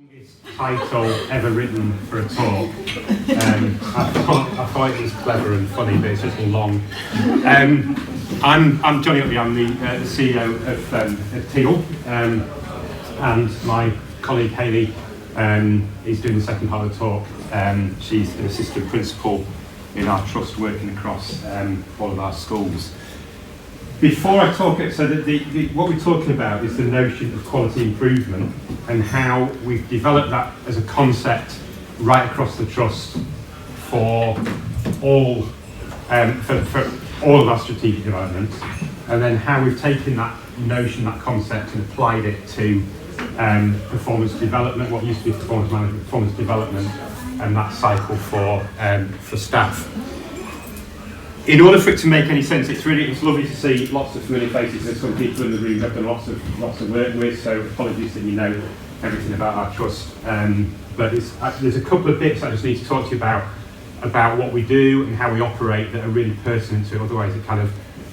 Longest title ever written for a talk. I thought it was clever and funny, but it's just long. I'm Jonny Uttley. I'm the CEO of Teal, and my colleague Hayley is doing the second part of the talk. She's an assistant principal in our trust, working across all of our schools. Before I talk, so what we're talking about is the notion of quality improvement and how we've developed that as a concept right across the trust for all of our strategic developments, and then how we've taken that notion, that concept, and applied it to performance development, what used to be performance management, performance development, and that cycle for staff. In order for it to make any sense, it's lovely to see lots of familiar faces. There's some people in the room I've done lots of work with, so apologies that you know everything about our trust. But there's a couple of bits I just need to talk to you about what we do and how we operate that are really pertinent to it. Otherwise, it kind of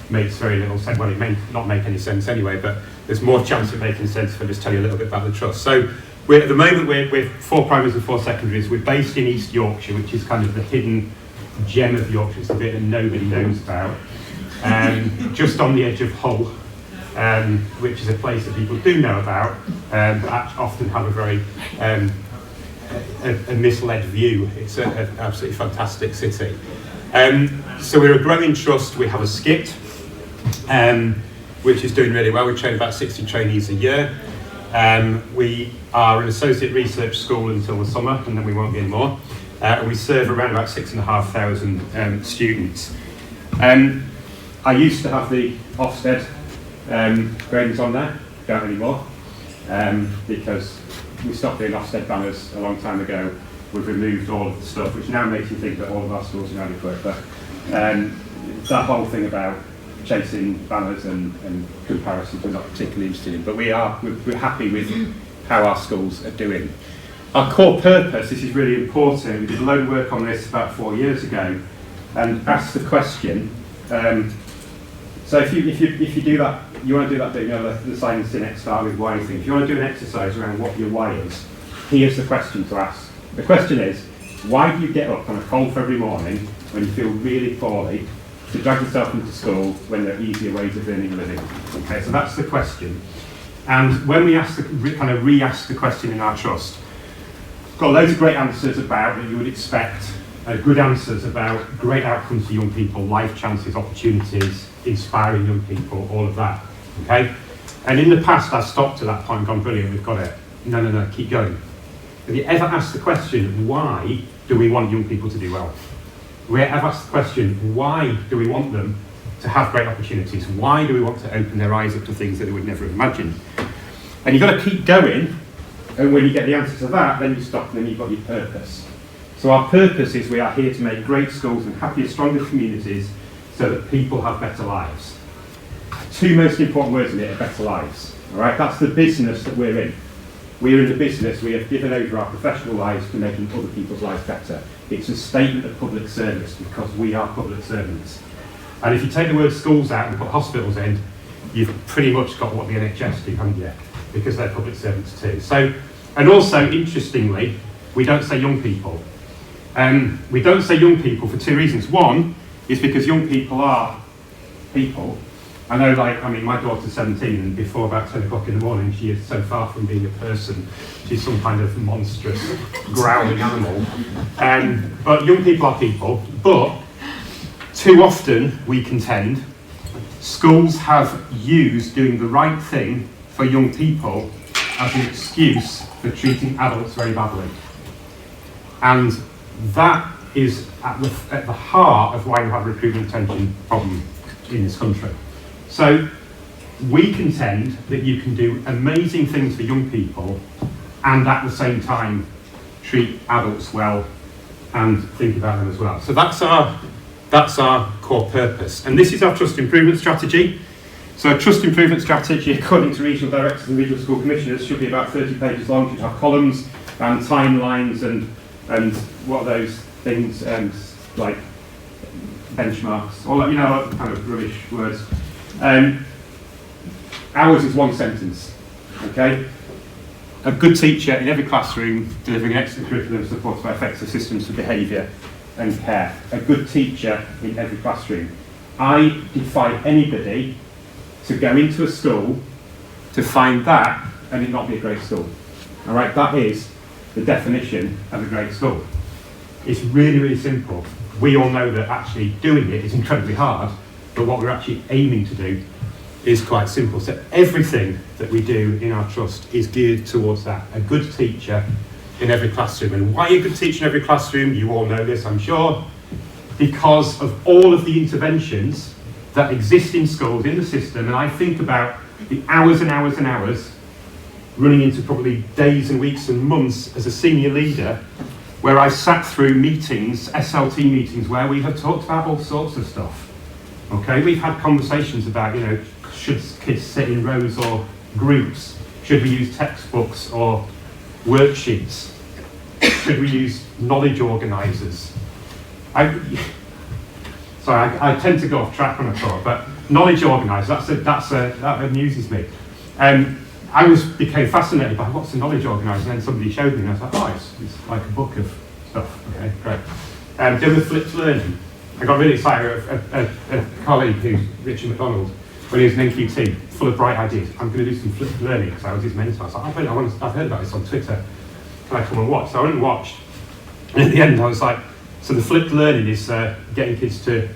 makes very little sense. Well, it may not make any sense anyway, but there's more chance of making sense if I just tell you a little bit about the trust. So at the moment we're 4 primaries and 4 secondaries. We're based in East Yorkshire, which is kind of the hidden gem of Yorkshire. It's a bit that nobody knows about. Just on the edge of Hull, which is a place that people do know about, but often have a very a misled view. It's an absolutely fantastic city. So we're a growing trust. We have a skit, which is doing really well. We train about 60 trainees a year. We are an associate research school until the summer, and then we won't be anymore. And we serve around about 6,500 students. I used to have the Ofsted gradings on there, don't anymore, because we stopped doing Ofsted banners a long time ago. We've removed all of the stuff, which now makes you think that all of our schools are inadequate. But that whole thing about chasing banners and comparisons we're not particularly interested in. But we're happy with how our schools are doing. Our core purpose, this is really important. We did a load of work on this about 4 years ago, and asked the question. So if you do that, you want to do that bit, you know, the science in it, start with why thing. If you want to do an exercise around what your why is, here's the question to ask. The question is, why do you get up on a cold February morning when you feel really poorly to drag yourself into school when there are easier ways of earning a living? Okay, so that's the question. And when we re-ask the question in our trust, got loads of great answers about that you would expect, good answers about great outcomes for young people, life chances, opportunities, inspiring young people, all of that, okay? And in the past, I've stopped to that point and gone, brilliant, we've got it. No, keep going. Have you ever asked the question, why do we want young people to do well? Have we ever asked the question, why do we want them to have great opportunities? Why do we want to open their eyes up to things that they would never have imagined? And you've got to keep going. And when you get the answer to that, then you stop and then you've got your purpose. So our purpose is we are here to make great schools and happier, stronger communities so that people have better lives. 2 most important words in it are better lives. All right, that's the business that we're in. We're in the business, we have given over our professional lives to making other people's lives better. It's a statement of public service because we are public servants. And if you take the word schools out and put hospitals in, you've pretty much got what the NHS do, haven't you? Because they're public servants too. So, and also, interestingly, we don't say young people. We don't say young people for 2 reasons. One is because young people are people. I know, my daughter's 17, and before about 10 o'clock in the morning, she is so far from being a person. She's some kind of monstrous, growling animal. But young people are people. But too often, we contend, schools have used doing the right thing for young people as an excuse for treating adults very badly. And that is at the heart of why we have a recruitment retention problem in this country. So we contend that you can do amazing things for young people and at the same time treat adults well and think about them as well. So that's our core purpose. And this is our trust improvement strategy. So a trust improvement strategy, according to regional directors and regional school commissioners, should be about 30 pages long. Should have columns and timelines and what are those things like benchmarks, all that, kind of rubbish words. Ours is 1 sentence, okay? a good teacher in every classroom delivering excellent curriculum supported by effective systems for behaviour and care. A good teacher in every classroom. I defy anybody to go into a school to find that and it not be a great school. All right, that is the definition of a great school. It's really, really simple. We all know that actually doing it is incredibly hard, but what we're actually aiming to do is quite simple. So everything that we do in our trust is geared towards that. A good teacher in every classroom. And why a good teacher in every classroom? You all know this, I'm sure. Because of all of the interventions that exist in schools, in the system, and I think about the hours and hours and hours, running into probably days and weeks and months as a senior leader, where I sat through meetings, SLT meetings, where we have talked about all sorts of stuff. Okay, we've had conversations about, you know, should kids sit in rows or groups? Should we use textbooks or worksheets? Should we use knowledge organisers? Sorry, I tend to go off track when I talk, but knowledge organisers, that amuses me. I became fascinated by what's a knowledge organiser, and then somebody showed me, and I was like, oh, it's like a book of stuff. Okay, great. Then with flipped learning, I got really excited. A colleague who's Richard McDonald, when he was an NQT, full of bright ideas. I'm going to do some flipped learning because I was his mentor. I was like, I've heard about this on Twitter. Can I come and watch? So I went and watched. And at the end, I was like, so the flipped learning is getting kids to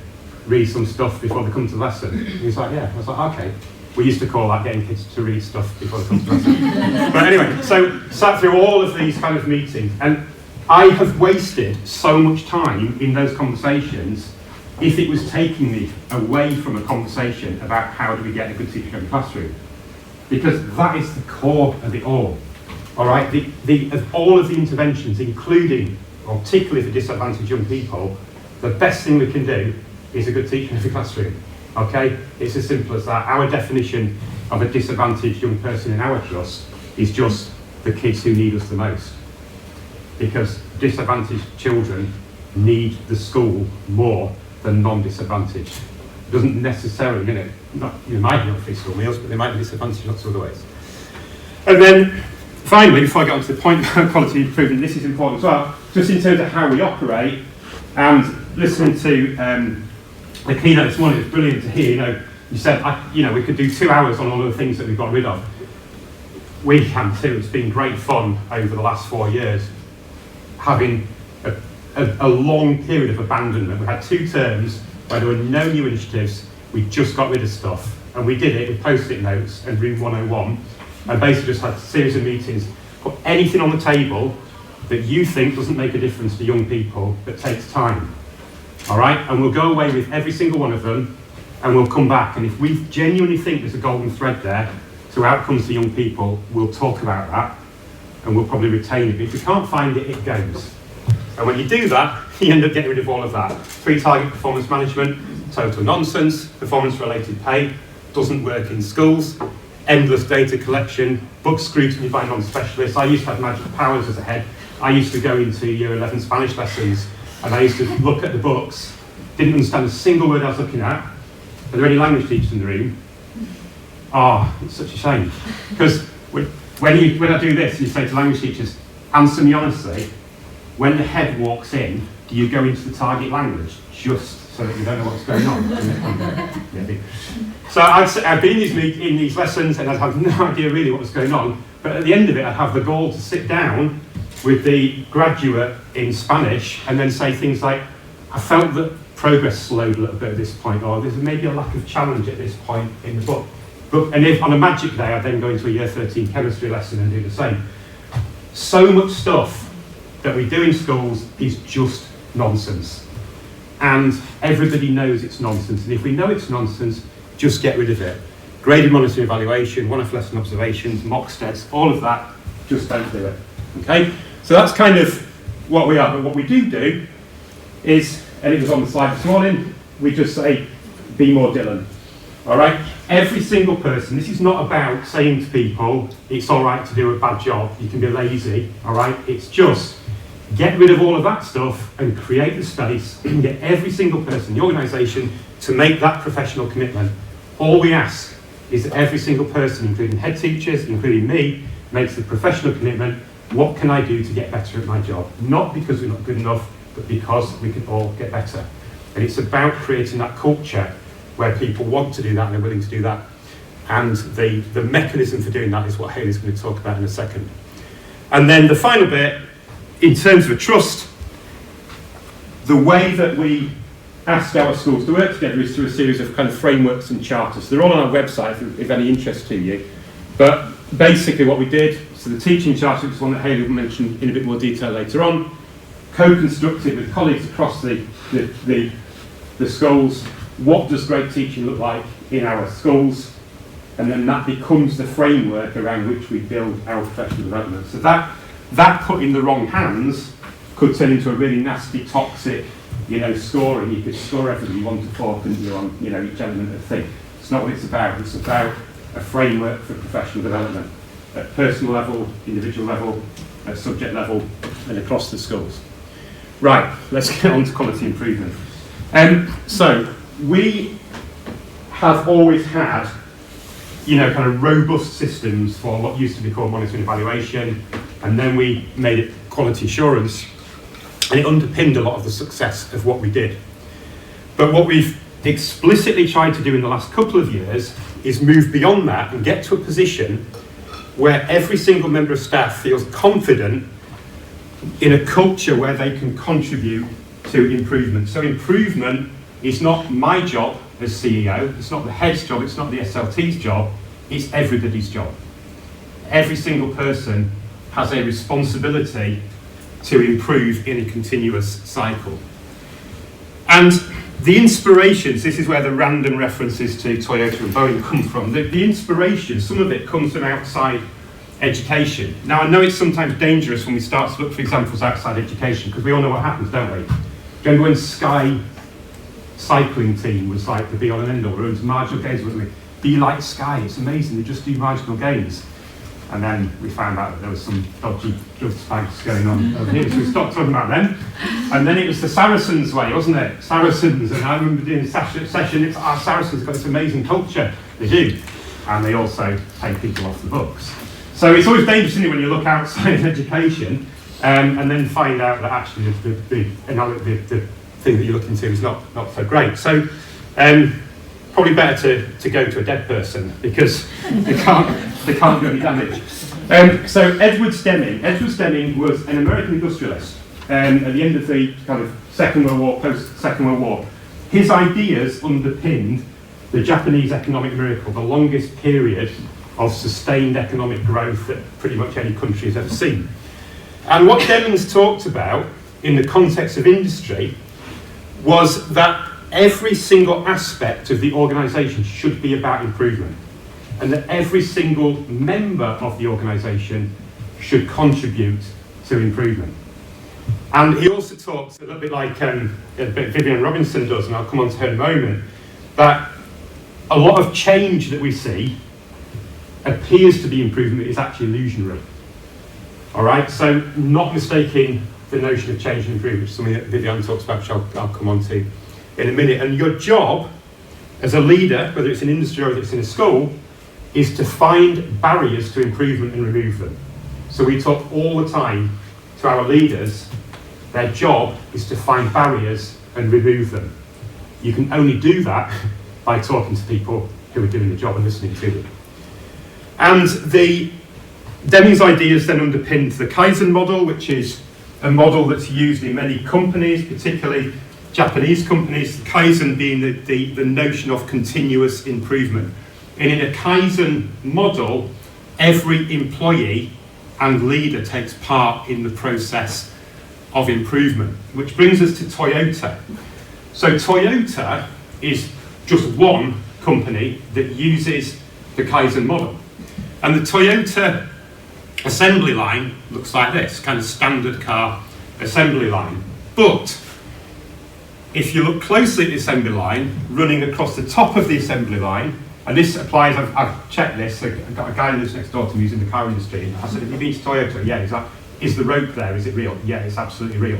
read some stuff before they come to the lesson. And he was like, yeah. I was like, okay. We used to call that getting kids to read stuff before they come to the lesson. But anyway, so sat through all of these kind of meetings, and I have wasted so much time in those conversations if it was taking me away from a conversation about how do we get a good teacher in the classroom. Because that is the core of it all. All right, of all of the interventions, including, or particularly for disadvantaged young people, the best thing we can do is a good teacher in every classroom. Okay, it's as simple as that. Our definition of a disadvantaged young person in our trust is just the kids who need us the most. Because disadvantaged children need the school more than non-disadvantaged. It doesn't necessarily, you might not free school meals, but they might be disadvantaged in lots of other ways. And then, finally, before I get on to the point about quality improvement, this is important as well, just in terms of how we operate, and listening to the keynote this morning, it's brilliant to hear, you said, we could do 2 hours on all of the things that we've got rid of. We can too. It's been great fun over the last 4 years, having a long period of abandonment. We had 2 terms where there were no new initiatives, we just got rid of stuff. And we did it with post-it notes and Room 101, and basically just had a series of meetings, put anything on the table that you think doesn't make a difference to young people, that takes time. All right, and we'll go away with every single one of them, and we'll come back. And if we genuinely think there's a golden thread there to outcomes for young people, we'll talk about that, and we'll probably retain it. But if we can't find it, it goes. And when you do that, you end up getting rid of all of that. 3-target performance management, total nonsense. Performance-related pay doesn't work in schools. Endless data collection, book scrutiny by non-specialists. I used to have magic powers as a head. I used to go into year 11 Spanish lessons, and I used to look at the books, didn't understand a single word I was looking at. Are there any language teachers in the room? It's such a shame. Because when I do this, and you say to language teachers, answer me honestly, when the head walks in, do you go into the target language just so that you don't know what's going on? So I'd be in these lessons, and I'd have no idea really what was going on, but at the end of it, I'd have the gall to sit down with the graduate in Spanish and then say things like, I felt that progress slowed a little bit at this point, or there's maybe a lack of challenge at this point in the book. And if on a magic day, I'd then go into a year 13 chemistry lesson and do the same. So much stuff that we do in schools is just nonsense. And everybody knows it's nonsense. And if we know it's nonsense, just get rid of it. Graded monitoring evaluation, one-off lesson observations, mock stats, all of that, just don't do it. Okay? So that's kind of what we are. But what we do is, and it was on the slide this morning, we just say, be more Dylan. All right? Every single person, this is not about saying to people, it's all right to do a bad job, you can be lazy, all right? It's just, get rid of all of that stuff and create the space and get every single person in the organisation to make that professional commitment. All we ask is that every single person, including head teachers, including me, makes the professional commitment, what can I do to get better at my job? Not because we're not good enough, but because we can all get better. And it's about creating that culture where people want to do that and are willing to do that. And the mechanism for doing that is what Hayley's going to talk about in a second. And then the final bit, in terms of a trust, the way that we ask our schools to work together is through a series of kind of frameworks and charters. They're all on our website if any interest to you. But basically what we did, so the teaching charter, which is one that Hayley will mention in a bit more detail later on, co-constructed with colleagues across the schools, what does great teaching look like in our schools, and then that becomes the framework around which we build our professional development. So that put in the wrong hands could turn into a really nasty, toxic, scoring. You could score everything 1 to 4, couldn't you, on each element of the thing. It's not what it's about. It's about a framework for professional development at personal level, individual level, at subject level, and across the schools. Right, let's get on to quality improvement. So we have always had, kind of robust systems for what used to be called monitoring and evaluation, and then we made it quality assurance, and it underpinned a lot of the success of what we did. But what we've explicitly tried to do in the last couple of years is move beyond that and get to a position where every single member of staff feels confident in a culture where they can contribute to improvement. So improvement is not my job as CEO, it's not the head's job, it's not the SLT's job, it's everybody's job. Every single person has a responsibility to improve in a continuous cycle. And the inspirations, this is where the random references to Toyota and Boeing come from. The inspiration, some of it comes from outside education. Now I know it's sometimes dangerous when we start to look for examples outside education, because we all know what happens, don't we? Do you remember when Sky cycling team was like the be all and end all, runs marginal gains, wasn't it? Be like Sky, it's amazing, they just do marginal gains. And then we found out that there was some dodgy drugs bags going on over here, so we stopped talking about them. And then it was the Saracens way, wasn't it? Saracens, and I remember doing a session, it's Saracens got this amazing culture. They do. And they also take people off the books. So it's always dangerous, isn't it, when you look outside of education and then find out that actually the thing that you're looking to is not so great. So probably better to go to a dead person, because they can't do any damage. So Edwards Deming was an American industrialist at the end of the kind of Second World War, post-Second World War. His ideas underpinned the Japanese economic miracle, the longest period of sustained economic growth that pretty much any country has ever seen. And what Deming's talked about in the context of industry was that every single aspect of the organisation should be about improvement, and that every single member of the organisation should contribute to improvement. And he also talks a little bit like Vivian Robinson does, and I'll come on to her in a moment, that a lot of change that we see appears to be improvement is actually illusionary. All right, so not mistaking the notion of change and improvement, which is something that Vivian talks about, which I'll come on to in a minute. And your job as a leader, whether it's in industry or whether it's in a school, is to find barriers to improvement and remove them. So we talk all the time to our leaders, their job is to find barriers and remove them. You can only do that by talking to people who are doing the job and listening to them. And Deming's ideas then underpinned the Kaizen model, which is a model that's used in many companies, particularly Japanese companies, Kaizen being the notion of continuous improvement. And in a Kaizen model, every employee and leader takes part in the process of improvement, which brings us to Toyota. So Toyota is just one company that uses the Kaizen model. And the Toyota assembly line looks like this, kind of standard car assembly line. But if you look closely at the assembly line, running across the top of the assembly line, and this applies, I've checked this, I've got a guy who lives next door to me who's in the car industry, and I said, have you been to Toyota? Yeah, is the rope there, is it real? Yeah, it's absolutely real.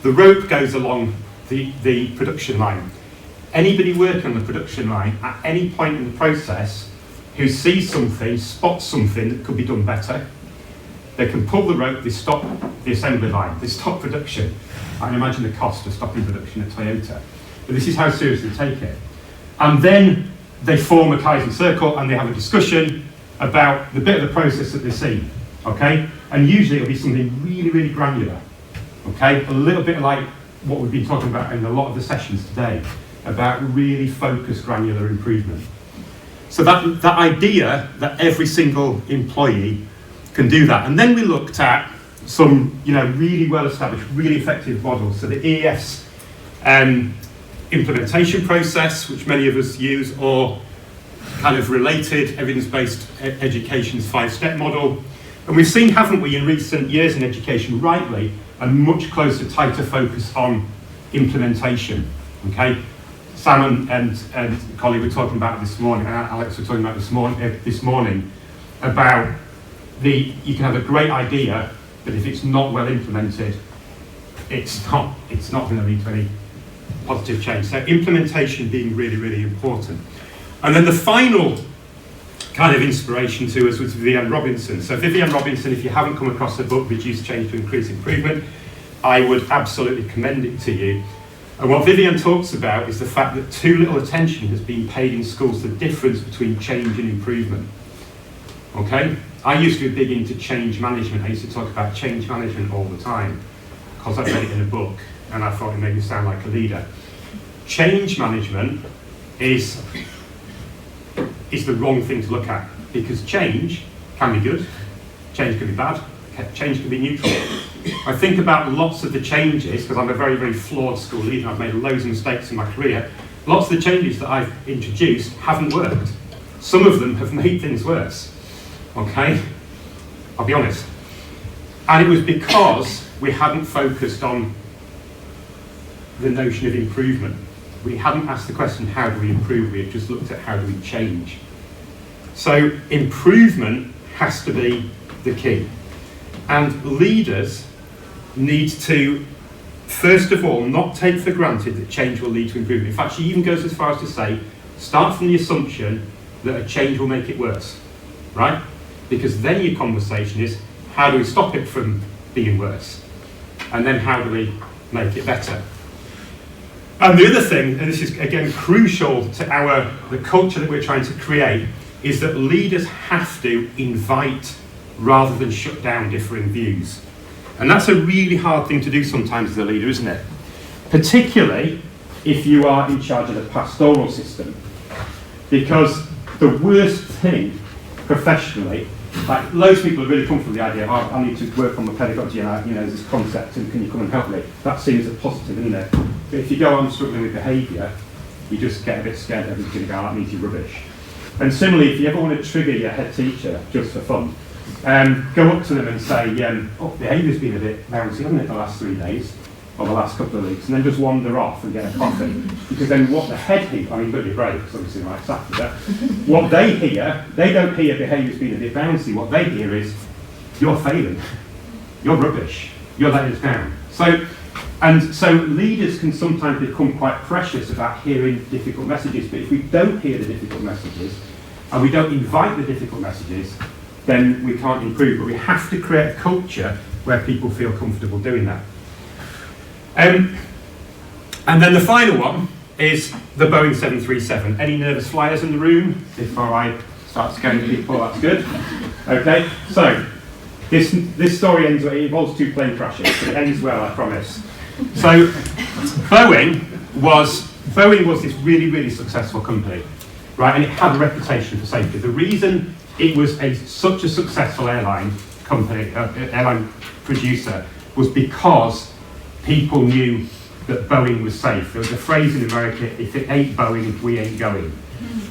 The rope goes along the production line. Anybody working on the production line at any point in the process who sees something, spots something that could be done better, They can pull the rope, they stop the assembly line, they stop production. I can imagine the cost of stopping production at Toyota. But this is how seriously they take it. And then they form a Kaizen circle and they have a discussion about the bit of the process that they see, okay? And usually it'll be something really, really granular, okay? A little bit like what we've been talking about in a lot of the sessions today, about really focused granular improvement. So that idea that every single employee can do that. And then we looked at some, really well-established, really effective models. So the EEF's implementation process, which many of us use, or kind of related evidence-based education's 5-step model. And we've seen, haven't we, in recent years in education, rightly, a much closer, tighter focus on implementation, okay? Sam and Collie were talking about this morning, and Alex were talking about this morning about you can have a great idea, but if it's not well implemented, it's not going to lead to any positive change. So implementation being really, really important. And then the final kind of inspiration to us was Vivienne Robinson. So Vivienne Robinson, if you haven't come across her book, Reduce Change to Increase Improvement, I would absolutely commend it to you. And what Vivienne talks about is the fact that too little attention has been paid in schools to the difference between change and improvement. Okay? I used to be big into change management. I used to talk about change management all the time because I read it in a book and I thought it made me sound like a leader. Change management is the wrong thing to look at because change can be good, change can be bad, change can be neutral. I think about lots of the changes, because I'm a very, very flawed school leader, I've made loads of mistakes in my career, lots of the changes that I've introduced haven't worked. Some of them have made things worse, okay? I'll be honest. And it was because we hadn't focused on the notion of improvement. We hadn't asked the question, how do we improve? We had just looked at how do we change. So improvement has to be the key. And leaders need to, first of all, not take for granted that change will lead to improvement. In fact, she even goes as far as to say, start from the assumption that a change will make it worse, right? Because then your conversation is, how do we stop it from being worse? And then how do we make it better? And the other thing, and this is again crucial to the culture that we're trying to create, is that leaders have to invite rather than shut down differing views. And that's a really hard thing to do sometimes as a leader, isn't it? Particularly if you are in charge of the pastoral system. Because the worst thing professionally, like loads of people are really comfortable with the idea, I need to work on my pedagogy and there's this concept and can you come and help me? That seems a positive, isn't it? But if you go on struggling with behaviour, you just get a bit scared that everything's going to go, that means you're rubbish. And similarly, if you ever want to trigger your head teacher just for fun, go up to them and say, behaviour's been a bit bouncy, hasn't it, the last 3 days, or the last couple of weeks, and then just wander off and get a coffee. Because then what the head hears, I mean, you've got to be brave, because obviously right after that, what they hear, they don't hear behaviour's been a bit bouncy, what they hear is, you're failing, you're rubbish, you're letting us down. So leaders can sometimes become quite precious about hearing difficult messages, but if we don't hear the difficult messages, and we don't invite the difficult messages, then we can't improve. But we have to create a culture where people feel comfortable doing that. And then the final one is the Boeing 737. Any nervous flyers in the room before I start scaring people? That's good. Okay, so this story ends, it involves 2 plane crashes, but it ends well, I promise. So Boeing was this really, really successful company, right? And it had a reputation for safety. The reason it was such a successful airline company, airline producer, was because people knew that Boeing was safe. There was a phrase in America, if it ain't Boeing, we ain't going,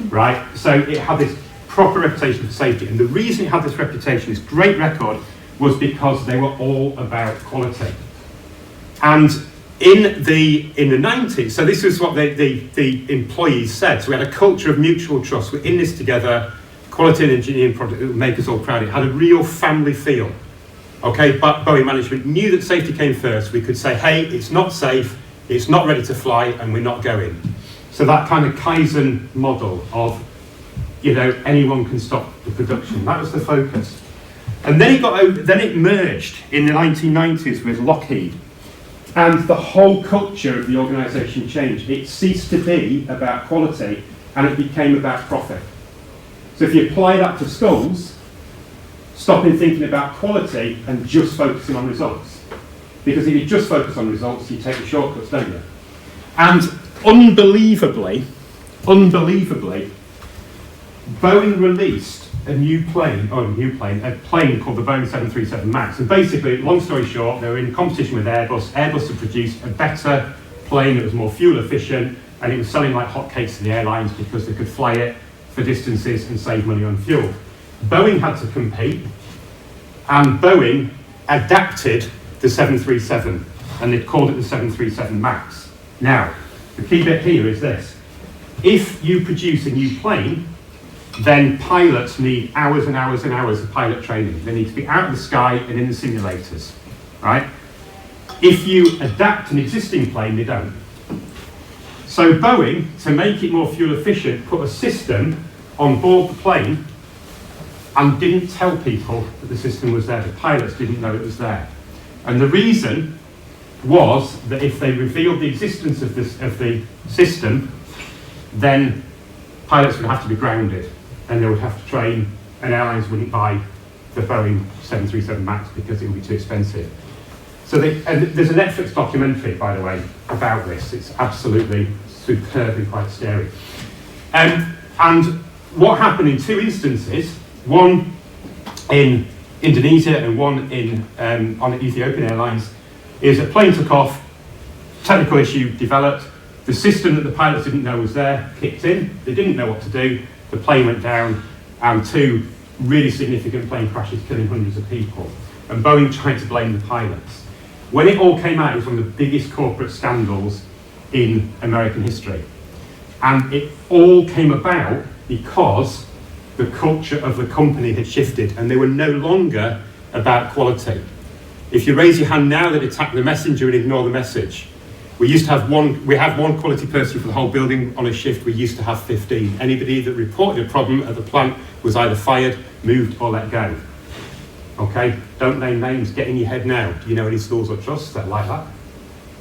right? So it had this proper reputation for safety. And the reason it had this reputation, this great record, was because they were all about quality. And in the 90s, so this was what the employees said, so we had a culture of mutual trust, we're in this together, quality and engineering product that would make us all proud. It had a real family feel. Okay, but Boeing management knew that safety came first. We could say, hey, it's not safe, it's not ready to fly, and we're not going. So that kind of Kaizen model of, anyone can stop the production, that was the focus. And then it merged in the 1990s with Lockheed. And the whole culture of the organisation changed. It ceased to be about quality and it became about profit. So if you apply that to schools, stopping thinking about quality and just focusing on results. Because if you just focus on results, you take the shortcuts, don't you? And unbelievably, Boeing released a plane called the Boeing 737 MAX. And basically, long story short, they were in competition with Airbus. Airbus had produced a better plane that was more fuel efficient, and it was selling like hotcakes to the airlines because they could fly it for distances and save money on fuel. Boeing had to compete, and Boeing adapted the 737, and they called it the 737 MAX. Now, the key bit here is this. If you produce a new plane, then pilots need hours and hours and hours of pilot training. They need to be out of the sky and in the simulators, right? If you adapt an existing plane, they don't. So Boeing, to make it more fuel efficient, put a system on board the plane and didn't tell people that the system was there. The pilots didn't know it was there. And the reason was that if they revealed the existence of the system, then pilots would have to be grounded and they would have to train, and airlines wouldn't buy the Boeing 737 MAX because it would be too expensive. So and there's a Netflix documentary, by the way, about this. It's absolutely superb and quite scary. And what happened in two instances, one in Indonesia and one on Ethiopian Airlines, is a plane took off, technical issue developed, the system that the pilots didn't know was there kicked in, they didn't know what to do, the plane went down, and two really significant plane crashes killing hundreds of people. And Boeing tried to blame the pilots. When it all came out, it was one of the biggest corporate scandals in American history. And it all came about because the culture of the company had shifted and they were no longer about quality. If you raise your hand now, they'd attack the messenger and ignore the message. We used to have we have one quality person for the whole building on a shift. We used to have 15. Anybody that reported a problem at the plant was either fired, moved, or let go. Okay, don't name names, get in your head now. Do you know any schools or trusts that are like that?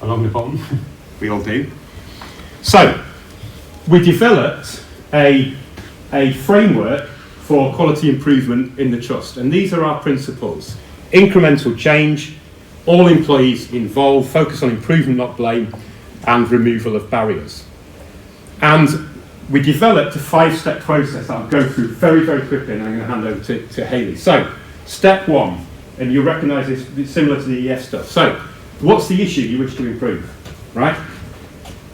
Along the bottom, we all do. So, we developed a framework for quality improvement in the trust, and these are our principles. Incremental change, all employees involved, focus on improvement, not blame, and removal of barriers. And we developed a 5-step process that I'll go through very, very quickly, and I'm going to hand over to Hayley. So, step 1, and you'll recognise this, it's similar to the EF stuff. So, what's the issue you wish to improve, right?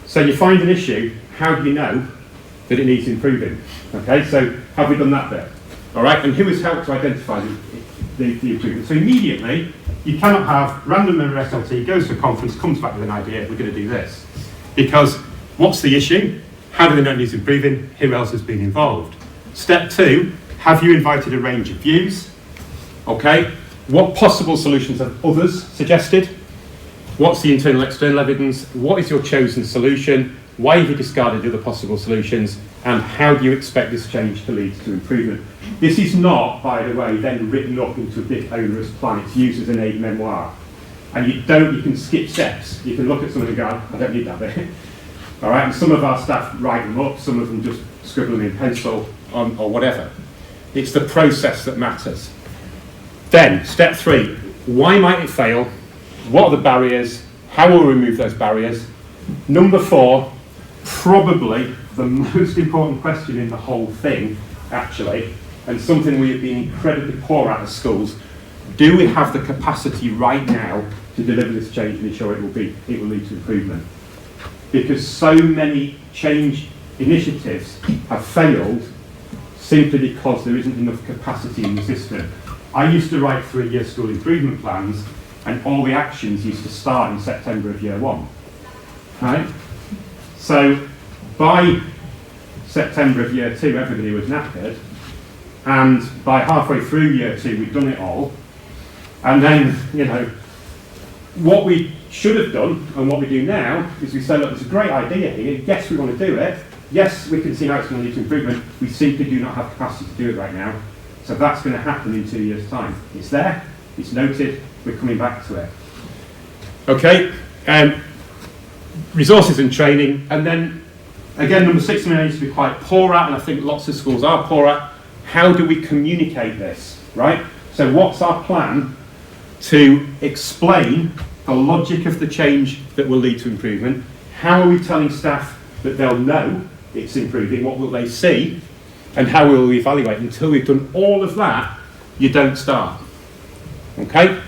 So you find an issue, how do you know that it needs improving? Okay, so have we done that bit? All right, and who has helped to identify the improvement? So immediately, you cannot have random member SLT goes to a conference, comes back with an idea, we're going to do this. Because what's the issue? How do they know it needs improving? Who else has been involved? Step 2, have you invited a range of views? Okay, what possible solutions have others suggested? What's the internal, external evidence? What is your chosen solution? Why have you discarded the other possible solutions? And how do you expect this change to lead to improvement? This is not, by the way, then written up into a big onerous plan. It's used as an aid memoir. And you can skip steps. You can look at something and go, I don't need that bit. All right, and some of our staff write them up, some of them just scribble them in pencil or whatever. It's the process that matters. Then, step 3, why might it fail? What are the barriers? How will we remove those barriers? Number 4, probably the most important question in the whole thing, actually, and something we have been incredibly poor at as schools. Do we have the capacity right now to deliver this change and ensure it will lead to improvement? Because so many change initiatives have failed simply because there isn't enough capacity in the system. I used to write 3-year school improvement plans, and all the actions used to start in September of year 1. Right? So by September of year 2, everybody was knackered, and by halfway through year 2, we'd done it all. And then, what we should have done, and what we do now, is we say, look, there's a great idea here, yes, we want to do it, yes, we can see how it's going to lead to improvement, we simply do not have capacity to do it right now, So that's going to happen in 2 years' time. It's there, it's noted, we're coming back to it. Okay, resources and training, and then again, number 6 something I used to be quite poor at, and I think lots of schools are poor at, how do we communicate this, right? So what's our plan to explain the logic of the change that will lead to improvement? How are we telling staff that they'll know it's improving? What will they see? And how will we evaluate? Until we've done all of that, you don't start. Okay?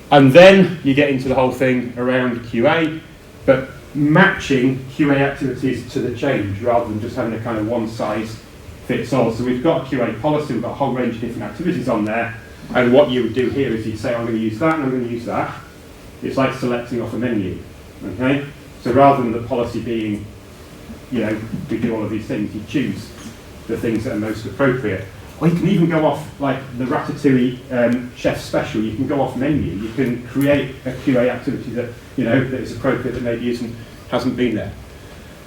And then you get into the whole thing around QA, but matching QA activities to the change rather than just having a kind of one size fits all. So we've got a QA policy, we've got a whole range of different activities on there, and what you would do here is you'd say, I'm going to use that and I'm going to use that. It's like selecting off a menu. Okay? So rather than the policy being, you know, we do all of these things, you choose the things that are most appropriate. Or you can even go off, like the Ratatouille chef special, you can go off menu, you can create a QA activity that, you know, that is appropriate that maybe hasn't been there.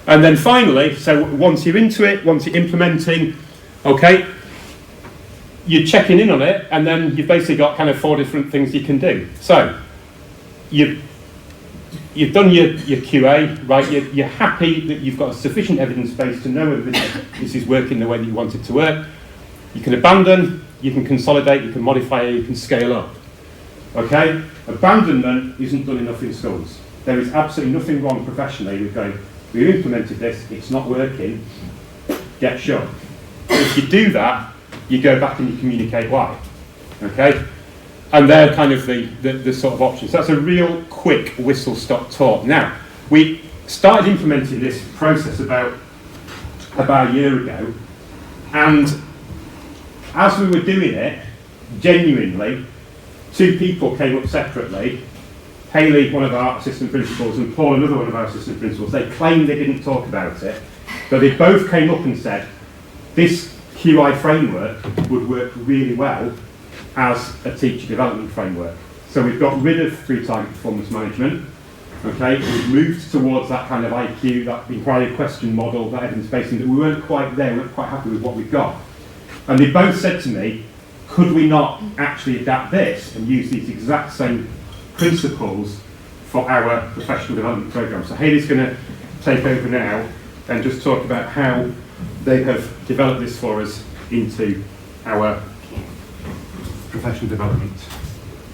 And then finally, so once you're into it, once you're implementing, okay, you're checking in on it, and then you've basically got kind of 4 different things you can do. So, you've done your QA, right? You're happy that you've got a sufficient evidence base to know whether this is working the way that you want it to work. You can abandon, you can consolidate, you can modify, you can scale up. Okay? Abandonment isn't done enough in schools. There is absolutely nothing wrong professionally with going, we've implemented this, it's not working, get shut. If you do that, you go back and you communicate why. Okay? And they're kind of the sort of options. So that's a real quick whistle-stop talk. Now, we started implementing this process about a year ago, and as we were doing it, genuinely, 2 people came up separately. Hayley, one of our assistant principals, and Paul, another one of our assistant principals. They claimed they didn't talk about it, but they both came up and said, this QI framework would work really well as a teacher development framework. So we've got rid of 3-target performance management. Okay, we've moved towards that kind of IQ, that inquiry question model, that evidence-based thing, that we weren't quite there, we weren't quite happy with what we've got. And they both said to me, could we not actually adapt this and use these exact same principles for our professional development programme? So Hayley's going to take over now and just talk about how they have developed this for us into our professional development.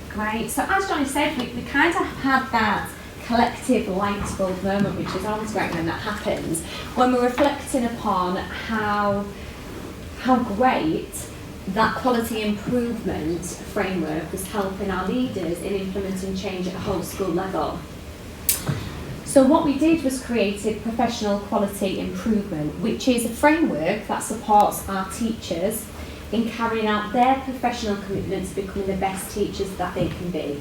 Great. So as Jonny said, we kind of had that collective light bulb moment, which is always great when that happens, when we're reflecting upon how great that quality improvement framework was helping our leaders in implementing change at a whole school level. So what we did was created professional quality improvement, which is a framework that supports our teachers in carrying out their professional commitment to becoming the best teachers that they can be.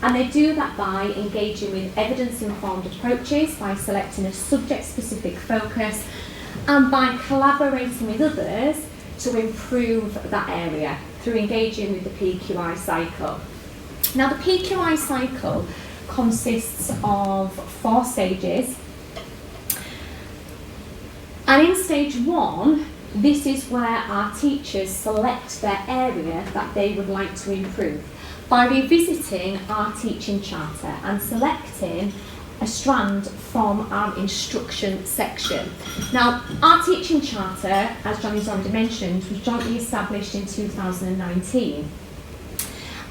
And they do that by engaging with evidence-informed approaches, by selecting a subject-specific focus, and by collaborating with others to improve that area through engaging with the PQI cycle. Now, the PQI cycle consists of 4 stages. And in stage 1, this is where our teachers select their area that they would like to improve by revisiting our teaching charter and selecting a strand from our instruction section. Now, our teaching charter, as Jonny's already mentioned, was jointly established in 2019.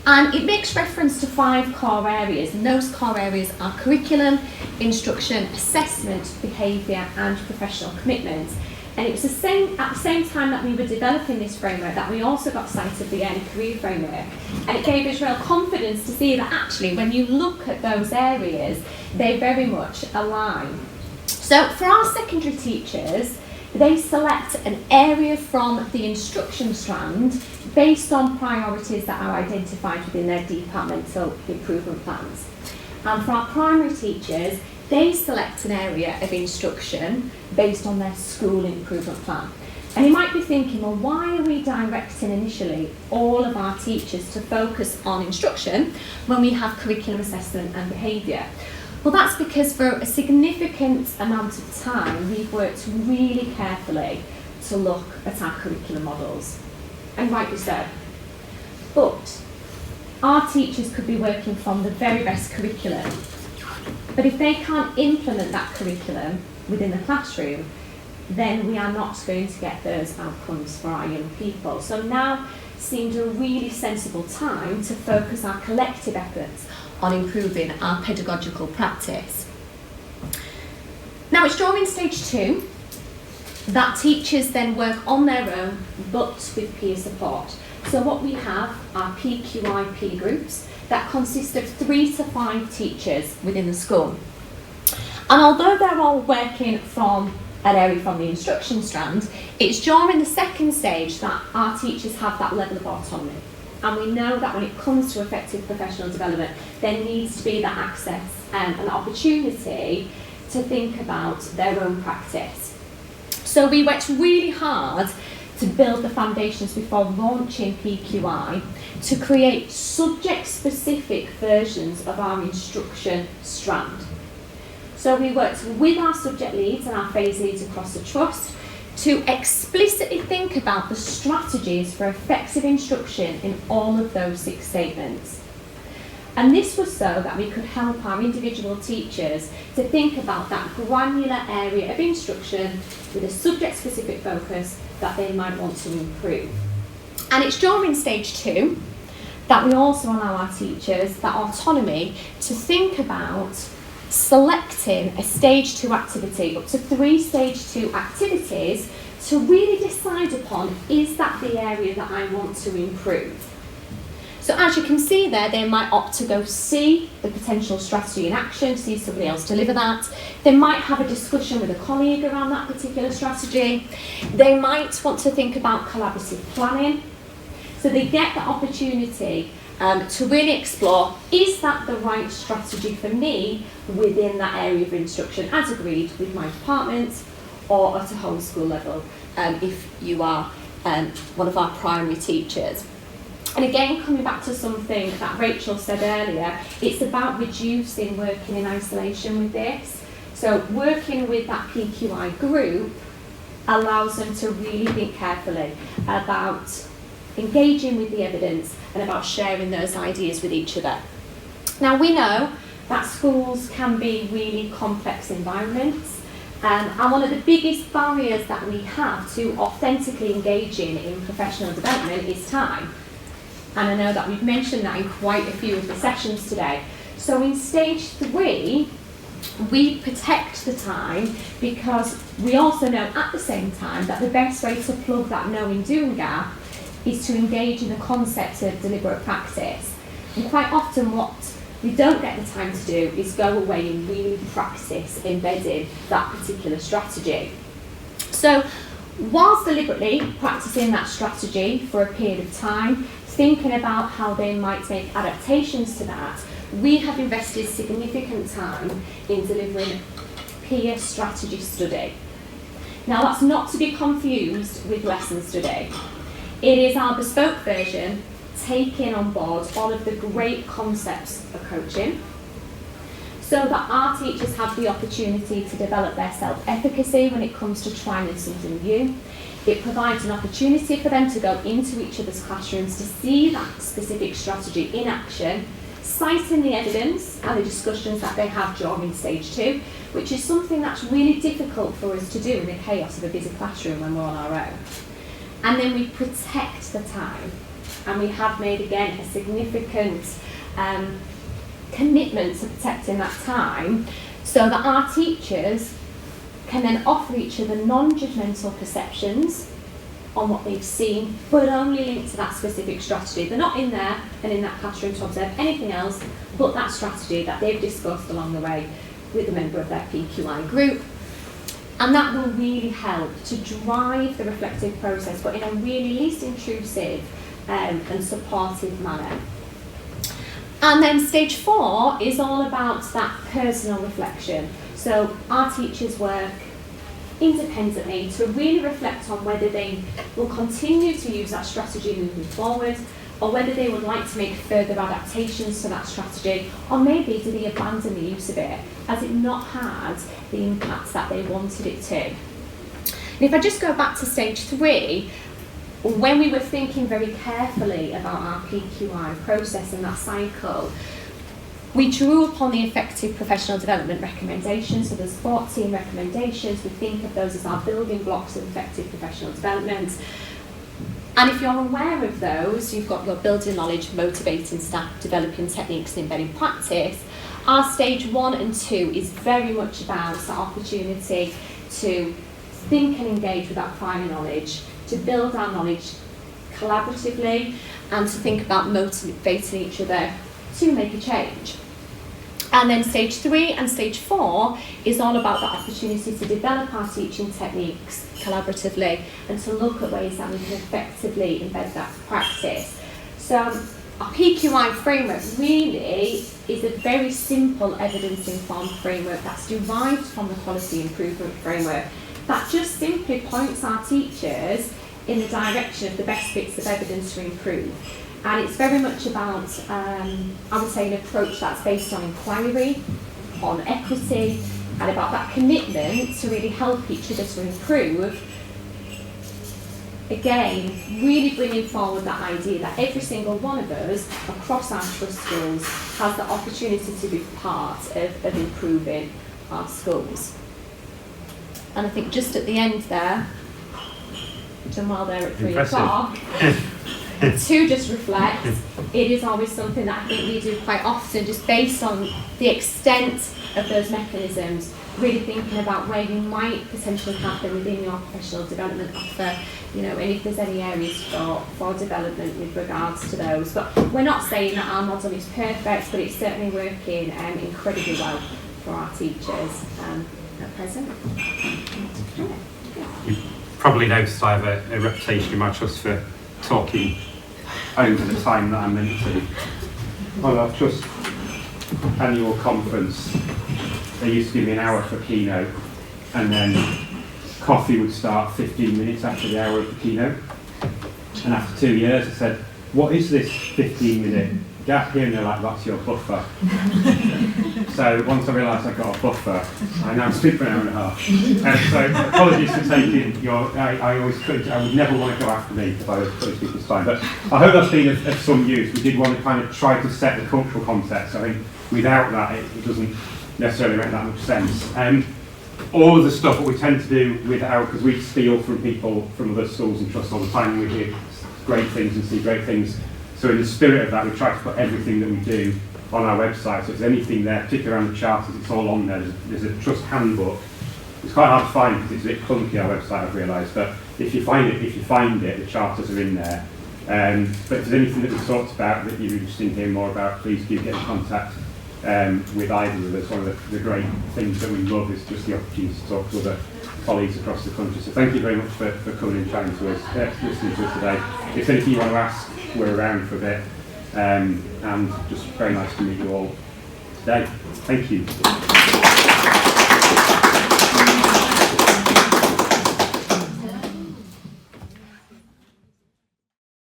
And it makes reference to 5 core areas, and those core areas are curriculum, instruction, assessment, behaviour and professional commitment. And it was at the same time that we were developing this framework that we also got sight of the early career framework. And it gave us real confidence to see that actually when you look at those areas, they very much align. So for our secondary teachers, they select an area from the instruction strand based on priorities that are identified within their departmental improvement plans. And for our primary teachers, they select an area of instruction based on their school improvement plan. And you might be thinking, well, why are we directing initially all of our teachers to focus on instruction when we have curriculum assessment and behaviour? Well, that's because for a significant amount of time, we've worked really carefully to look at our curriculum models. and rightly so. But our teachers could be working from the very best curriculum. But if they can't implement that curriculum within the classroom, then we are not going to get those outcomes for our young people. So now seemed a really sensible time to focus our collective efforts on improving our pedagogical practice. Now it's during stage 2 that teachers then work on their own, but with peer support. So what we have are PQIP groups that consist of 3 to 5 teachers within the school. And although they're all working from an area from the instruction strand, it's during the second stage that our teachers have that level of autonomy. And we know that when it comes to effective professional development, there needs to be that access and an opportunity to think about their own practice. So we worked really hard to build the foundations before launching PQI to create subject-specific versions of our instruction strand. So we worked with our subject leads and our phase leads across the trust to explicitly think about the strategies for effective instruction in all of those 6 statements. And this was so that we could help our individual teachers to think about that granular area of instruction with a subject-specific focus that they might want to improve. And it's during stage 2 that we also allow our teachers that autonomy to think about selecting a stage 2 activity, up to 3 stage 2 activities, to really decide upon, is that the area that I want to improve? So as you can see there, they might opt to go see the potential strategy in action, see somebody else deliver that. They might have a discussion with a colleague around that particular strategy. They might want to think about collaborative planning. So they get the opportunity to really explore, is that the right strategy for me within that area of instruction, as agreed with my department or at a whole school level, if you are one of our primary teachers. And again, coming back to something that Rachel said earlier, it's about reducing working in isolation with this. So working with that PQI group allows them to really think carefully about engaging with the evidence and about sharing those ideas with each other. Now we know that schools can be really complex environments, and one of the biggest barriers that we have to authentically engaging in professional development is time. And I know that we've mentioned that in quite a few of the sessions today. So in stage 3, we protect the time because we also know at the same time that the best way to plug that knowing doing gap is to engage in the concept of deliberate practice. And quite often what we don't get the time to do is go away and really practice embedding that particular strategy. So whilst deliberately practicing that strategy for a period of time, thinking about how they might make adaptations to that, we have invested significant time in delivering peer strategy study. Now that's not to be confused with lesson study. It is our bespoke version taking on board all of the great concepts of coaching so that our teachers have the opportunity to develop their self-efficacy when it comes to trying something new. It provides an opportunity for them to go into each other's classrooms to see that specific strategy in action, citing the evidence and the discussions that they have during stage 2, which is something that's really difficult for us to do in the chaos of a busy classroom when we're on our own. And then we protect the time, and we have made again a significant commitment to protecting that time so that our teachers can then offer each other non-judgmental perceptions on what they've seen, but only linked to that specific strategy. They're not in there and in that classroom to observe anything else but that strategy that they've discussed along the way with a member of their PQI group. And that will really help to drive the reflective process, but in a really least intrusive and supportive manner. And then stage 4 is all about that personal reflection. So our teachers work independently to really reflect on whether they will continue to use that strategy moving forward, or whether they would like to make further adaptations to that strategy, or maybe do they abandon the use of it as it not had the impact that they wanted it to. And if I just go back to stage 3, when we were thinking very carefully about our PQI process and that cycle, we drew upon the effective professional development recommendations. So there's 14 recommendations. We think of those as our building blocks of effective professional development. And if you're aware of those, you've got your building knowledge, motivating staff, developing techniques, and embedding practice. Our stage 1 and 2 is very much about the opportunity to think and engage with that prior knowledge, to build our knowledge collaboratively, and to think about motivating each other to make a change. And then stage 3 and stage 4 is all about the opportunity to develop our teaching techniques collaboratively and to look at ways that we can effectively embed that practice. So our PQI framework really is a very simple evidence-informed framework that's derived from the quality improvement framework that just simply points our teachers in the direction of the best bits of evidence to improve. And it's very much about, I would say, an approach that's based on inquiry, on equity, and about that commitment to really help each other to improve. Again, really bringing forward that idea that every single one of us across our trust schools has the opportunity to be part of improving our schools. And I think just at the end there, done well there at 3 o'clock, to just reflect, it is always something that I think we do quite often, just based on the extent of those mechanisms, really thinking about where you might potentially happen within your professional development offer, you know, and if there's any areas for development with regards to those. But we're not saying that our model is perfect, but it's certainly working incredibly well for our teachers at present. You probably noticed I have a reputation in my trust for talking over the time that I'm meant to. On our trust annual conference, they used to give me an hour for keynote, and then coffee would start 15 minutes after the hour of the keynote. And after 2 years, I said, "What is this 15-minute gap here?" And they're like, "That's your buffer." So once I realised I got a buffer, I now speak for an hour and a half. And so apologies for taking your. I would never want to go after me if I was putting people's time. But I hope that's been of some use. We did want to kind of try to set the cultural context. I think without that, it doesn't necessarily make that much sense. All of the stuff that we tend to do because we steal from people from other schools and trusts all the time, and we hear great things and see great things. So in the spirit of that, we try to put everything that we do on our website. So if there's anything there, particularly around the charters, it's all on there. There's a trust handbook. It's quite hard to find because it's a bit clunky, our website, I've realised. But if you find it, the charters are in there. But if there's anything that we've talked about that you're interested in hearing more about, please do get in contact with either of us. One of the great things that we love is just the opportunity to talk to other colleagues across the country. So thank you very much for coming and chatting to us, listening to us today. If there's anything you want to ask, we're around for a bit. And just very nice to meet you all today. Thank you.